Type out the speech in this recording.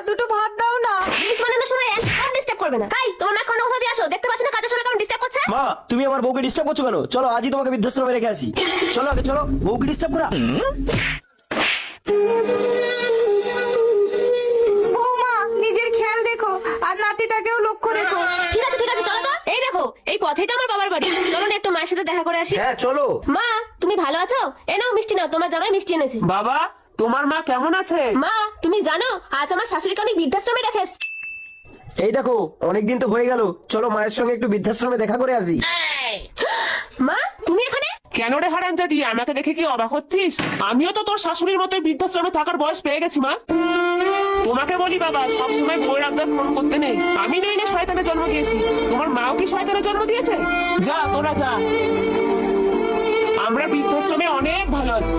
দুটো ভাত দাও না। জিনিস বানানোর সময় একদম ডিস্টার্ব করবে না। তাই তোমার মা কোনো ওষুধ দিয়ে আসো, দেখতে পাচ্ছ না কাজের সময় কেমন ডিস্টার্ব করছে। মা তুমি আমার বউকে ডিস্টার্ব করছো কেন? চলো আজই তোমাকে বৃদ্ধাশ্রমে রেখে আসি। চলো আগে চলো, বউকে ডিস্টার্ব করা। বৌমা নিজের খেয়াল রেখো আর নাতিটাকেও লক্ষ্য রেখো। ঠিক আছে ঠিক আছে, চলো তো। এই দেখো এই পথেই তো আমার বাবার বাড়ি, চলো না একটু মায়ের সাথে দেখা করে আসি। হ্যাঁ চলো। মা তুমি ভালো আছো? এ নাও মিষ্টি নাও, তোমার জামাই মিষ্টি এনেছে। বাবা তোমার মা কেমন আছে? মা তুমি জানো আজ আমার শাশুড়িকে আমি বৃদ্ধাশ্রমে রেখে এসেছি। এই দেখো অনেকদিন তো হয়ে গেল, চলো মায়ের সঙ্গে একটু বৃদ্ধাশ্রমে দেখা করে আসি। মা তুমি এখানে? কেন রে হারামজাদি, আমাকে দেখে কি অবাক হচ্ছিস? আমিও তো তোর শাশুড়ির মতো বৃদ্ধাশ্রমে থাকার বয়স পেয়ে গেছি মা। তোমাকে বলি বাবা, সবসময় বউয়ের আবদার পূরণ করতে নেই। আমি নই না শয়তানের জন্ম দিয়েছি, তোমার মাও কি শয়তানের জন্ম দিয়েছে? যা তোরা যা, আমরা বৃদ্ধাশ্রমে অনেক ভালো আছি।